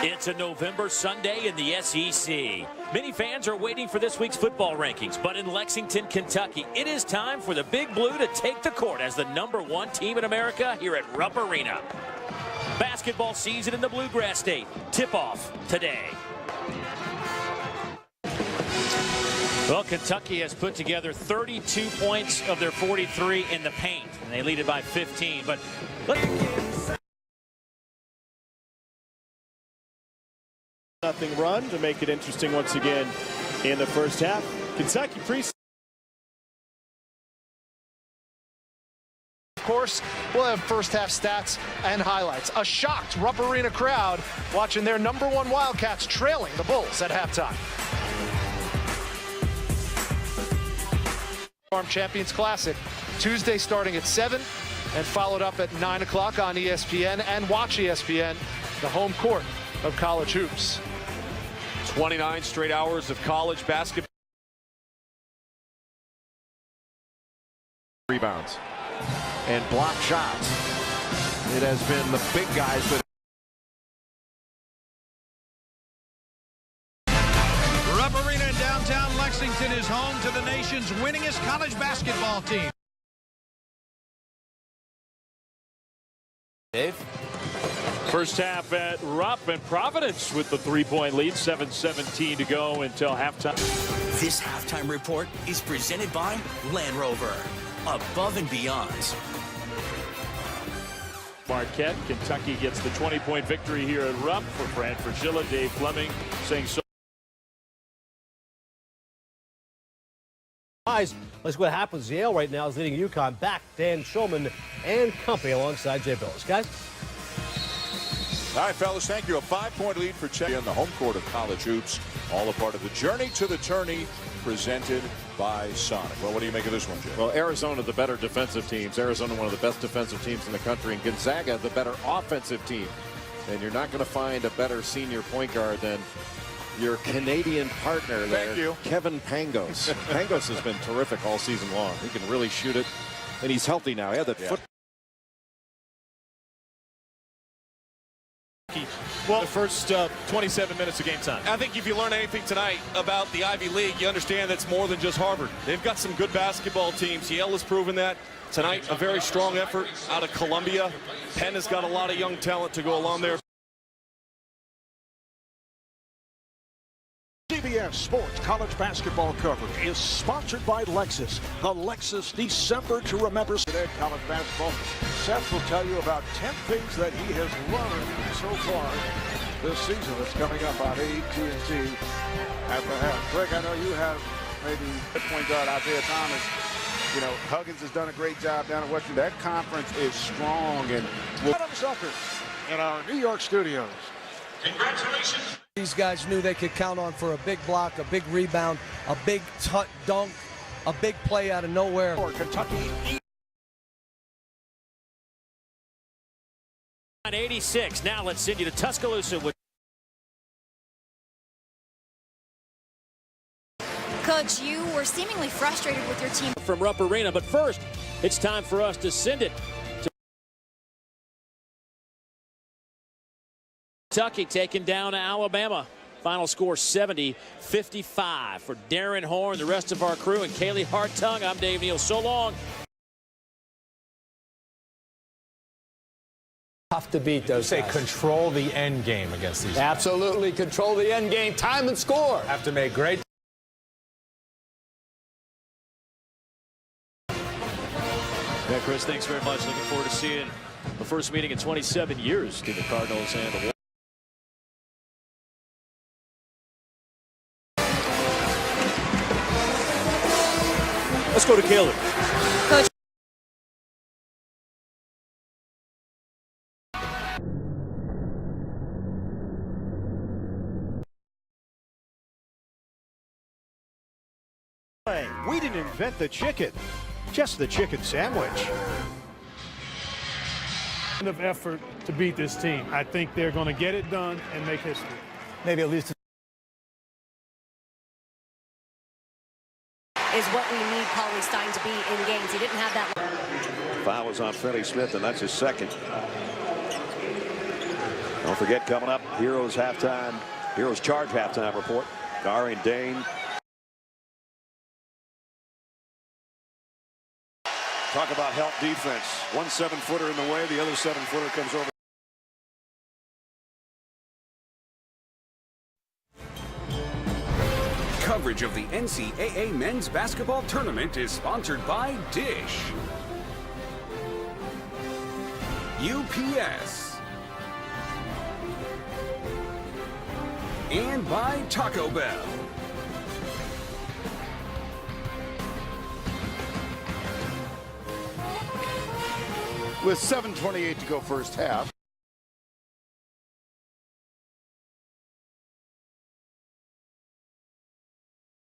It's a November Sunday in the SEC. Many fans are waiting for this week's football rankings, but in Lexington, Kentucky, it is time for the Big Blue to take the court as the #1 team in America here at Rupp Arena. Basketball season in the Bluegrass State. Tip-off today. Well, Kentucky has put together 32 points of their 43 in the paint, and they lead it by 15. But nothing run to make it interesting once again in the first half. Kentucky Of course, we'll have first half stats and highlights. A shocked Rupp Arena crowd watching their #1 Wildcats trailing the Bulls at halftime. Farm Champions Classic, Tuesday starting at 7 and followed up at 9 o'clock on ESPN, and watch ESPN, the home court of college hoops. 29 straight hours of college basketball. Rebounds and block shots. It has been the big guys that Rupp Arena in downtown Lexington is home to the nation's winningest college basketball team. Dave? First half at Rupp, and Providence with the 3-point lead. 7:17 to go until halftime. This halftime report is presented by Land Rover. Above and beyond. Marquette, Kentucky gets the 20-point victory here at Rupp. For Fran Fraschilla, Dave Fleming saying so. Let's see what happens. Yale right now is leading UConn back. Dan Shulman and company alongside Jay Billis. Guys? All right, fellas, thank you. A 5-point lead for Czech on the home court of college hoops. All a part of the journey to the tourney presented by Sonic. Well, what do you make of this one, Jay? Well, Arizona, the better defensive teams. Arizona, one of the best defensive teams in the country. And Gonzaga, the better offensive team. And you're not going to find a better senior point guard than your Canadian partner there, Thank you. Kevin Pangos. Pangos has been terrific all season long. He can really shoot it, and he's healthy now. He had that foot. Well, the first 27 minutes of game time. I think if you learn anything tonight about the Ivy League, you understand that's more than just Harvard. They've got some good basketball teams. Yale has proven that. Tonight, a very strong effort out of Columbia. Penn has got a lot of young talent to go along there. CBS Sports college basketball coverage is sponsored by Lexus. The Lexus December to Remember. Today, college basketball. Seth will tell you about 10 things that he has learned so far this season that's coming up on AT&T at the half. Greg, I know you have maybe a point guard Isaiah Thomas. You know, Huggins has done a great job down at Western. That conference is strong. And Adam Zucker in our New York studios. Congratulations. These guys knew they could count on for a big block, a big rebound, a big dunk, a big play out of nowhere. For Kentucky. 86. Now let's send you to Tuscaloosa with Coach, you were seemingly frustrated with your team from Rupp Arena, but first, it's time for us to send it to Kentucky, taking down Alabama. Final score 70-55 for Darren Horn, the rest of our crew, and Kaylee Hartung. I'm Dave Neal. So long. Tough to beat those guys. Control the end game against these guys. Absolutely control the end game, time and score. Have to make great. Yeah, Chris, thanks very much. Looking forward to seeing the first meeting in 27 years between the Cardinals and the Let's go to Caleb. Coach. We didn't invent the chicken, just the chicken sandwich. Of effort to beat this team. I think they're going to get it done and make history. Maybe at least is what we need Paulie Stein to be in games. He didn't have that. Foul is on Finney Smith, and that's his second. Don't forget, coming up, Heroes Charge halftime report. Dari and Dane. Talk about help defense. One 7-footer in the way, the other 7-footer comes over. Coverage of the NCAA men's basketball tournament is sponsored by Dish, UPS, and by Taco Bell. With 7:28 to go first half.